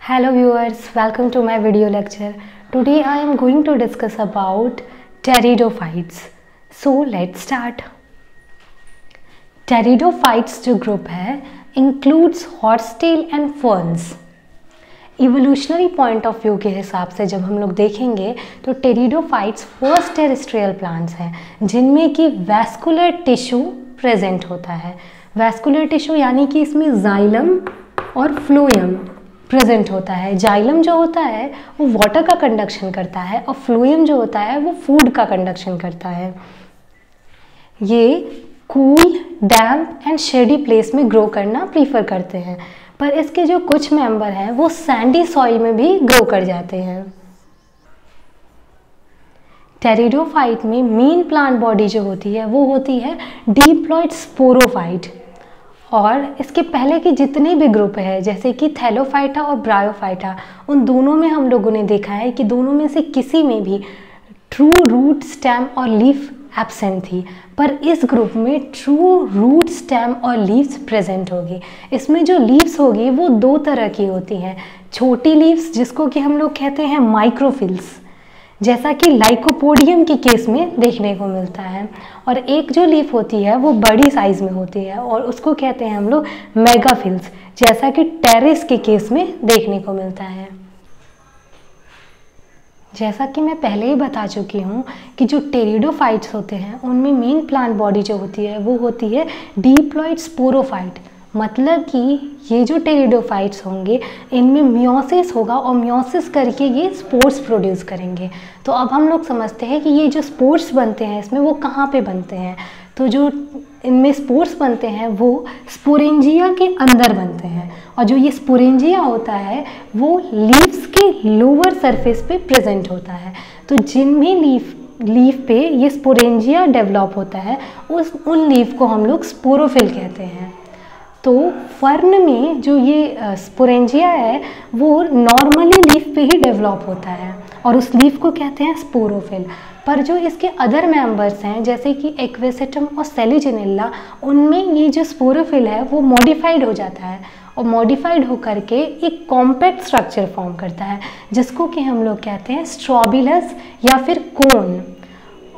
Hello viewers, welcome to my video lecture. Today I am going to discuss about pteridophytes. So let's start. Pteridophytes जो group है includes horsetail and ferns. Evolutionary point of view के हिसाब से जब हम लोग देखेंगे तो टेरिडोफाइट्स फर्स्ट टेरेस्ट्रियल प्लांट्स हैं जिनमें कि वैस्कुलर टिश्यू प्रेजेंट होता है। वैस्कुलर टिश्यू यानी कि इसमें जाइलम और फ्लोएम प्रेजेंट होता है। जाइलम जो होता है वो वाटर का कंडक्शन करता है और फ्लोएम जो होता है वो फूड का कंडक्शन करता है। ये cool, damp and shady place में ग्रो करना प्रीफर करते हैं, पर इसके जो कुछ मेंबर हैं वो सैंडी सॉइल में भी ग्रो कर जाते हैं। टेरिडोफाइट में मेन प्लांट बॉडी जो होती है वो होती है डिप्लॉइड स्पोरोफाइट, और इसके पहले के जितने भी ग्रुप है जैसे कि थैलोफाइटा और ब्रायोफाइटा, उन दोनों में हम लोगों ने देखा है कि दोनों में से किसी में भी ट्रू रूट, स्टेम और लीफ एब्सेंट थी, पर इस ग्रुप में ट्रू रूट, स्टेम और लीव्स प्रेजेंट होगी। इसमें जो लीव्स होगी वो दो तरह की होती हैं। छोटी लीव्स जिसको कि हम लोग कहते हैं माइक्रोफिल्स, जैसा कि लाइकोपोडियम के केस में देखने को मिलता है, और एक जो लीफ होती है वो बड़ी साइज में होती है और उसको कहते हैं हम लोग मेगाफिल्स, जैसा कि टेरेस के केस में देखने को मिलता है। जैसा कि मैं पहले ही बता चुकी हूँ कि जो टेरिडोफाइट्स होते हैं उनमें मेन प्लांट बॉडी जो होती है वो होती है डिप्लॉइड स्पोरोफाइट, मतलब कि ये जो टेरिडोफाइट्स होंगे इनमें मियोसिस होगा और मियोसिस करके ये स्पोर्स प्रोड्यूस करेंगे। तो अब हम लोग समझते हैं कि ये जो स्पोर्स बनते हैं इसमें वो कहाँ पे बनते हैं। तो जो इनमें स्पोर्स बनते हैं वो स्पोरेंजिया के अंदर बनते हैं, और जो ये स्पोरेंजिया होता है वो लीव्स के लोअर सरफेस पे प्रेजेंट होता है। तो जिनमें लीफ पे ये स्पोरेंजिया डेवलप होता है उन लीफ को हम लोग स्पोरोफिल कहते हैं। तो फर्न में जो ये स्पोरेंजिया है वो नॉर्मली लीफ पे ही डेवलप होता है और उस लीफ को कहते हैं स्पोरोफिल। पर जो इसके अदर मेंबर्स हैं जैसे कि एक्वेसेटम और सेलिजिनेला, उनमें ये जो स्पोरोफिल है वो मॉडिफाइड हो जाता है और मॉडिफाइड होकर के एक कॉम्पैक्ट स्ट्रक्चर फॉर्म करता है जिसको कि हम लोग कहते हैं स्ट्रॉबिलस या फिर कोन,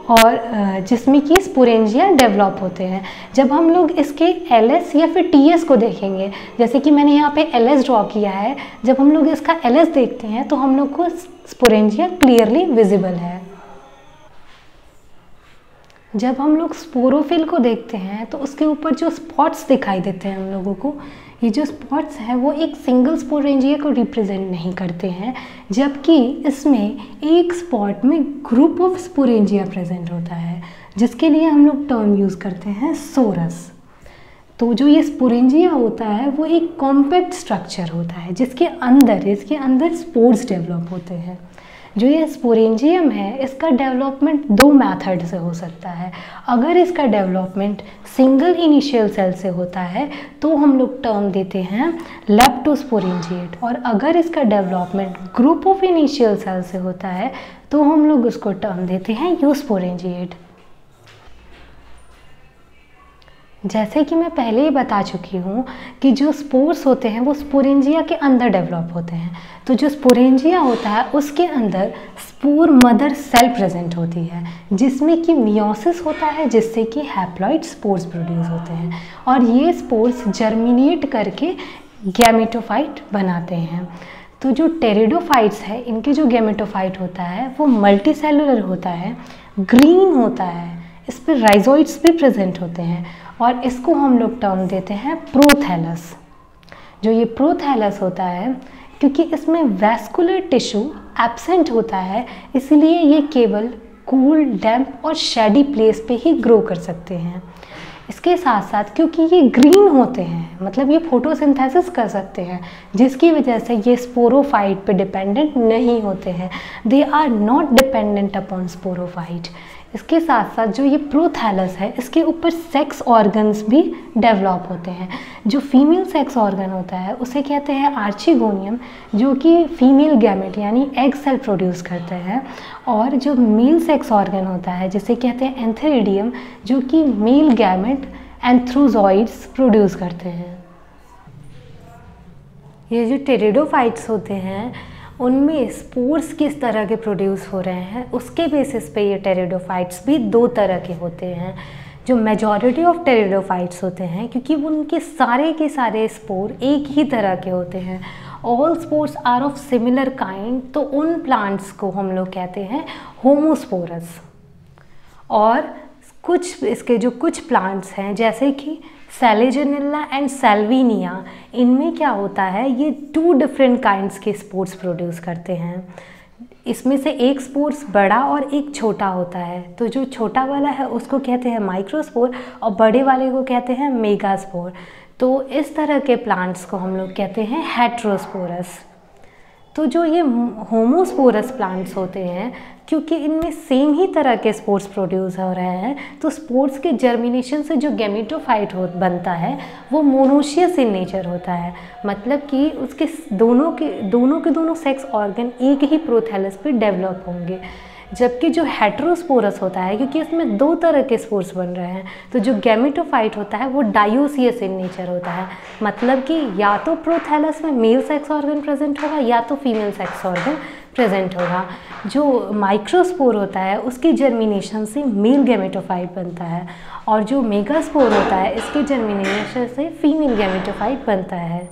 और जिसमें कि स्पोरेंजिया डेवलप होते हैं। जब हम लोग इसके एलएस या फिर टीएस को देखेंगे, जैसे कि मैंने यहाँ पे एलएस ड्रॉ किया है, जब हम लोग इसका एलएस देखते हैं तो हम लोग को स्पोरेंजिया क्लियरली विजिबल है। जब हम लोग स्पोरोफिल को देखते हैं तो उसके ऊपर जो स्पॉट्स दिखाई देते हैं हम लोगों को, ये जो स्पॉट्स हैं वो एक सिंगल स्पोरेंजिया को रिप्रेजेंट नहीं करते हैं, जबकि इसमें एक स्पॉट में ग्रुप ऑफ स्पोरेंजिया प्रेजेंट होता है जिसके लिए हम लोग टर्म यूज़ करते हैं सोरस। तो जो ये स्पोरेंजिया होता है वो एक कॉम्पैक्ट स्ट्रक्चर होता है इसके अंदर स्पोर्स डेवलप होते हैं। जो ये स्पोरेंजियम है इसका डेवलपमेंट दो मेथड से हो सकता है। अगर इसका डेवलपमेंट सिंगल इनिशियल सेल से होता है तो हम लोग टर्म देते हैं लेप्टोस्पोरेंजिएट, और अगर इसका development group of initial cell से होता है तो हम लोग उसको टर्म देते हैं यूस्पोरेंजिएट। जैसे कि मैं पहले ही बता चुकी हूँ कि जो स्पोर्स होते हैं वो स्पोरेंजिया के अंदर डेवलप होते हैं। तो जो स्पोरेंजिया होता है उसके अंदर स्पोर मदर सेल प्रेजेंट होती है जिसमें कि मियोसिस होता है जिससे कि हैप्लॉइड स्पोर्स प्रोड्यूस होते हैं, और ये स्पोर्स जर्मिनेट करके गैमेटोफाइट बनाते हैं। तो जो टेरिडोफाइट्स है इनके जो गैमेटोफाइट होता है वो मल्टीसेलुलर होता है, ग्रीन होता है, इस पर राइजोइड्स भी प्रेजेंट होते हैं, और इसको हम लोग टर्म देते हैं प्रोथैलस। जो ये प्रोथैलस होता है क्योंकि इसमें वैस्कुलर टिश्यू एब्सेंट होता है इसलिए ये केवल कूल, डैम्प और शेडी प्लेस पे ही ग्रो कर सकते हैं। इसके साथ साथ क्योंकि ये ग्रीन होते हैं मतलब ये फोटोसिंथेसिस कर सकते हैं जिसकी वजह से ये स्पोरोफाइट पे डिपेंडेंट नहीं होते हैं। They are not dependent upon sporophyte. इसके साथ साथ जो ये प्रोथैलस है इसके ऊपर सेक्स ऑर्गन्स भी डेवलप होते हैं। जो फीमेल सेक्स ऑर्गन होता है उसे कहते हैं आर्चिगोनियम, जो कि फीमेल गैमेट यानी एग सेल प्रोड्यूस करते हैं, और जो मेल सेक्स ऑर्गन होता है जिसे कहते हैं एंथेरिडियम, जो कि मेल गैमेट एंथ्रोजॉइड्स प्रोड्यूस करते हैं। ये जो टेरिडोफाइट्स होते हैं उनमें स्पोर्स किस तरह के प्रोड्यूस हो रहे हैं उसके बेसिस पे ये टेरिडोफाइट्स भी दो तरह के होते हैं। जो मेजॉरिटी ऑफ टेरिडोफाइट्स होते हैं, क्योंकि उनके सारे के सारे स्पोर एक ही तरह के होते हैं, all spores are of similar kind, तो उन प्लांट्स को हम लोग कहते हैं होमोस्पोरस। और कुछ इसके जो कुछ प्लांट्स हैं जैसे कि सेलेजोनेला एंड सेल्विनिया, इनमें क्या होता है, ये 2 डिफरेंट काइंड्स के स्पोर्स प्रोड्यूस करते हैं। इसमें से एक स्पोर्स बड़ा और एक छोटा होता है, तो जो छोटा वाला है उसको कहते हैं माइक्रोस्पोर और बड़े वाले को कहते हैं मेगास्पोर। तो इस तरह के प्लांट्स को हम लोग कहते हैं हेट्रोस्पोरस। तो जो ये होमोस्पोरस प्लांट्स होते हैं, क्योंकि इनमें सेम ही तरह के स्पोर्स प्रोड्यूस हो रहे हैं, तो स्पोर्स के जर्मिनेशन से जो गैमेटोफाइट बनता है वो मोनोशियस इन नेचर होता है। मतलब कि उसके दोनों के सेक्स ऑर्गन एक ही प्रोथैलस पे डेवलप होंगे। जबकि जो हेट्रोस्पोरस होता है, क्योंकि इसमें 2 तरह के स्पोर्स बन रहे हैं, तो जो गैमेटोफाइट होता है वो डायोसियस इन नेचर होता है। मतलब कि या तो प्रोथैलस में मेल सेक्स ऑर्गन प्रेजेंट होगा या तो फीमेल सेक्स ऑर्गन प्रेजेंट होगा। जो माइक्रोस्पोर होता है उसकी जर्मिनेशन से मेल गैमेटोफाइट बनता है, और जो मेगास्पोर होता है इसके जर्मिनेशन से फीमेल गैमेटोफाइट बनता है।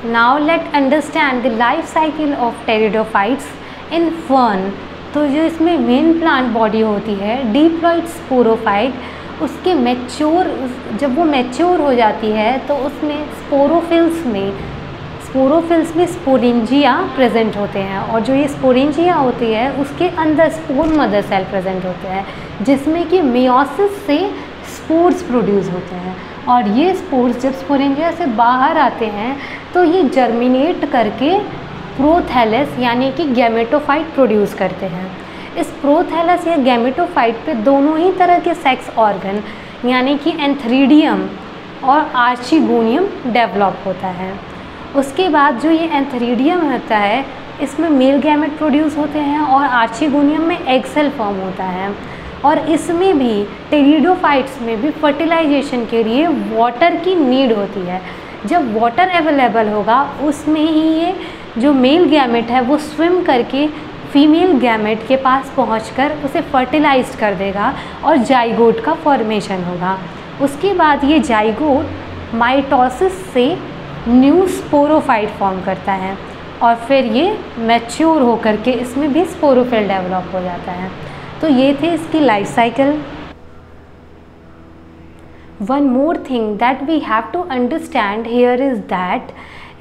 Now let's understand the life cycle of pteridophytes in fern। तो जो इसमें मेन प्लांट बॉडी होती है डिप्लॉइड स्पोरोफाइट, उसके जब वो मैच्योर हो जाती है तो उसमें स्पोरोफिल्स में स्पोरेंजिया प्रेजेंट होते हैं, और जो ये स्पोरेंजिया होती है उसके अंदर स्पोर मदर सेल प्रेजेंट होते हैं, जिसमें कि मेयोसिस से स्पोर्स प्रोड्यूस होते हैं। और ये स्पोर्स जब स्पोरेंजिया से बाहर आते हैं तो ये जर्मिनेट करके प्रोथैलस यानी कि गैमेटोफाइट प्रोड्यूस करते हैं। इस प्रोथैलस या गैमेटोफाइट पे दोनों ही तरह के सेक्स ऑर्गन यानी कि एंथ्रीडियम और आर्चिगोनियम डेवलप होता है। उसके बाद जो ये एंथ्रीडियम होता है इसमें मेल गैमेट प्रोड्यूस होते हैं और आर्चिगोनियम में एग सेल फॉर्म होता है। और इसमें भी टेरिडोफाइट्स में भी फर्टिलाइजेशन के लिए वाटर की नीड होती है। जब वाटर अवेलेबल होगा उसमें ही ये जो मेल गैमेट है वो स्विम करके फीमेल गैमेट के पास पहुंचकर उसे फर्टिलाइज कर देगा और जाइगोट का फॉर्मेशन होगा। उसके बाद ये जाइगोट माइटोसिस से न्यू स्पोरोफाइट फॉर्म करता है और फिर ये मैच्योर होकर के इसमें भी स्पोरोफिल डेवलप हो जाता है। तो ये थे इसकी life cycle. One more thing that we have to understand here is that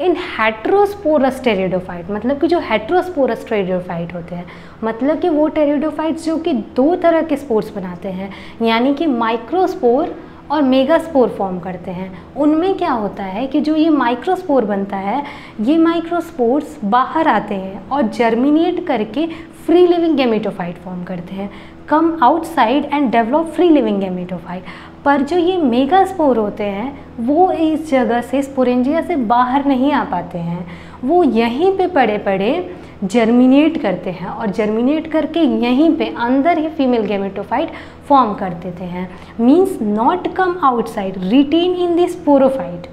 in heterosporous pteridophyte, मतलब कि जो हेट्रोस्पोरस टेरिडोफाइट होते हैं, मतलब कि वो टेरिडोफाइट्स जो कि 2 तरह के स्पोर्स बनाते हैं यानी कि माइक्रोस्पोर और मेगास्पोर फॉर्म करते हैं। उनमें क्या होता है कि जो ये माइक्रोस्पोर बनता है, ये माइक्रोस्पोर्स बाहर आते हैं और जर्मिनेट करके फ्री लिविंग गैमेटोफाइट फॉर्म करते हैं, come outside and develop free living gametophyte. पर जो ये मेगास्पोर होते हैं वो इस जगह से स्पोरेंजिया से बाहर नहीं आ पाते हैं, वो यहीं पे पड़े पड़े जर्मिनेट करते हैं और जर्मिनेट करके यहीं पे अंदर ही फीमेल गैमेटोफाइट फॉर्म कर देते हैं। Means not come outside, retain in the sporophyte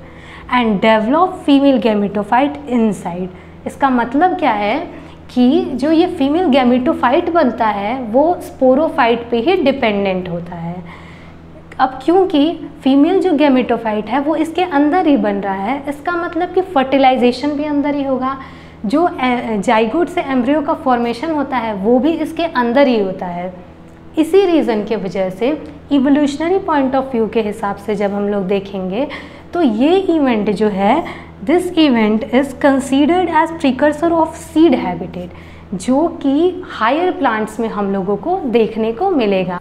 and develop female gametophyte inside. इसका मतलब क्या है कि जो ये फीमेल गैमेटोफाइट बनता है वो स्पोरोफाइट पे ही डिपेंडेंट होता है। अब क्योंकि फीमेल जो गैमेटोफाइट है वो इसके अंदर ही बन रहा है, इसका मतलब कि फर्टिलाइजेशन भी अंदर ही होगा, जो जाइगोट से एम्ब्रियो का फॉर्मेशन होता है वो भी इसके अंदर ही होता है। इसी रीज़न के वजह से इवोल्यूशनरी पॉइंट ऑफ व्यू के हिसाब से जब हम लोग देखेंगे तो ये इवेंट जो है, this event is considered as precursor of seed habitat, जो कि हायर प्लांट्स में हम लोगों को देखने को मिलेगा।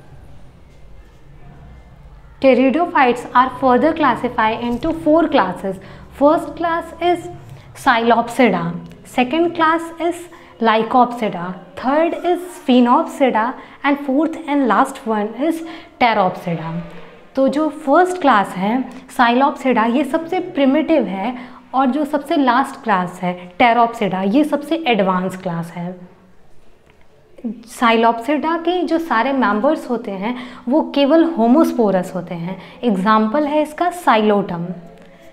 Pteridophytes are further classified into 4 classes. First class is Psilopsida, second class is Lycopsida, third is Phenopsida and fourth and last one is Pteropsida. तो जो फर्स्ट क्लास है साइलोप्सिडा ये सबसे प्रिमिटिव है और जो सबसे लास्ट क्लास है टेरोप्सिडा ये सबसे एडवांस क्लास है। साइलोप्सिडा के जो सारे मेंबर्स होते हैं वो केवल होमोस्पोरस होते हैं। एग्जाम्पल है इसका साइलोटम।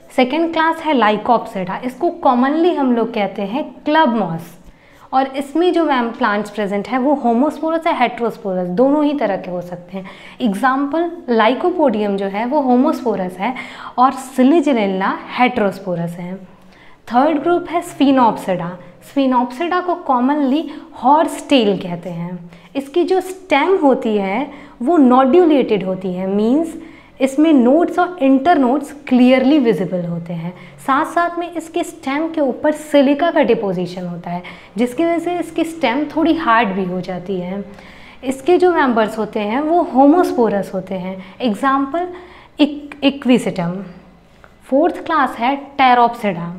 सेकेंड क्लास है लाइकोप्सिडा, इसको कॉमनली हम लोग कहते हैं क्लब मॉस। और इसमें जो मैम प्लांट्स प्रेजेंट है वो होमोस्पोरस या हेट्रोस्पोरस दोनों ही तरह के हो सकते हैं। एग्जाम्पल लाइकोपोडियम जो है वो होमोस्पोरस है और सिलिजिनेला हेट्रोस्पोरस है। थर्ड ग्रुप है स्फीनोप्सिडा। स्फीनोप्सिडा को कॉमनली हॉर्स टेल कहते हैं। इसकी जो स्टेम होती है वो नोड्यूलेटेड होती है, मीन्स इसमें नोड्स और इंटरनोड्स क्लियरली विजिबल होते हैं। साथ साथ में इसके स्टेम के ऊपर सिलिका का डिपोजिशन होता है, जिसकी वजह से इसकी स्टेम थोड़ी हार्ड भी हो जाती है। इसके जो मेंबर्स होते हैं वो होमोस्पोरस होते हैं। Example equisetum. फोर्थ क्लास है टेरोप्सिडा।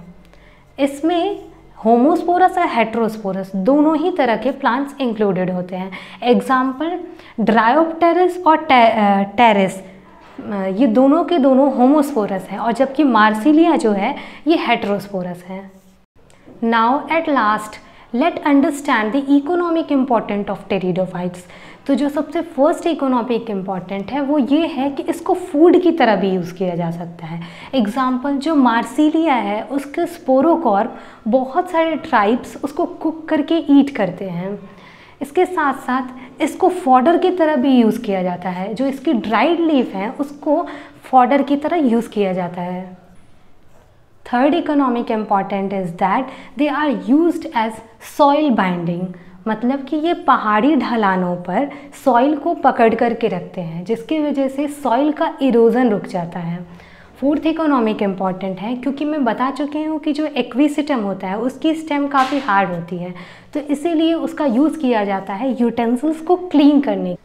इसमें होमोस्पोरस और हेट्रोस्पोरस दोनों ही तरह के प्लांट्स इंक्लूडेड होते हैं। एग्जाम्पल ड्रायोप्टेरिस और टेरिस, ये दोनों के दोनों होमोस्पोरस हैं, और जबकि मार्सिलिया जो है ये हेट्रोस्पोरस है। Now at last let understand the economic important of pteridophytes. तो जो सबसे फर्स्ट इकोनॉमिक इम्पॉर्टेंट है वो ये है कि इसको फूड की तरह भी यूज़ किया जा सकता है। एग्जाम्पल जो मार्सिलिया है उसके स्पोरोकॉर्प बहुत सारे ट्राइब्स उसको कुक करके ईट करते हैं। इसके साथ साथ इसको फॉडर की तरह भी यूज़ किया जाता है। जो इसकी ड्राइड लीफ है उसको फॉडर की तरह यूज़ किया जाता है। Third economic important is that they are used as soil binding, मतलब कि ये पहाड़ी ढलानों पर सॉइल को पकड़ करके रखते हैं, जिसकी वजह से सॉइल का इरोजन रुक जाता है। फोर्थ इकोनॉमिक इम्पॉर्टेंट है क्योंकि मैं बता चुकी हूँ कि जो एक्विसिटम होता है उसकी स्टेम काफ़ी हार्ड होती है, तो इसीलिए उसका यूज़ किया जाता है यूटेंसिल्स को क्लीन करने।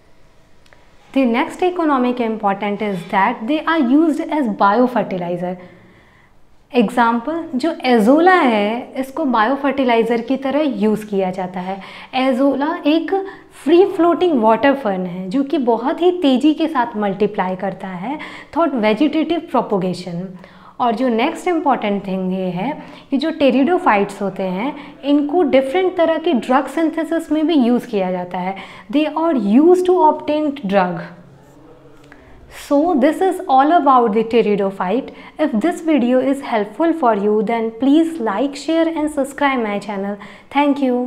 The next economic important is that they are used as bio fertilizer. Example जो एजोला है इसको बायो फर्टिलाइज़र की तरह यूज़ किया जाता है। एजोला एक फ्री फ्लोटिंग वाटर फर्न है जो कि बहुत ही तेज़ी के साथ मल्टीप्लाई करता है थ्रू वेजिटेटिव प्रोपोगेशन। और जो नेक्स्ट इम्पॉर्टेंट थिंग ये है कि जो टेरिडोफाइट्स होते हैं इनको डिफरेंट तरह के ड्रग सिंथेसिस में भी यूज़ किया जाता है। They are use to obtain drug. So this is all about the pteridophyte. If this video is helpful for you, then please like, share and subscribe my channel. Thank you.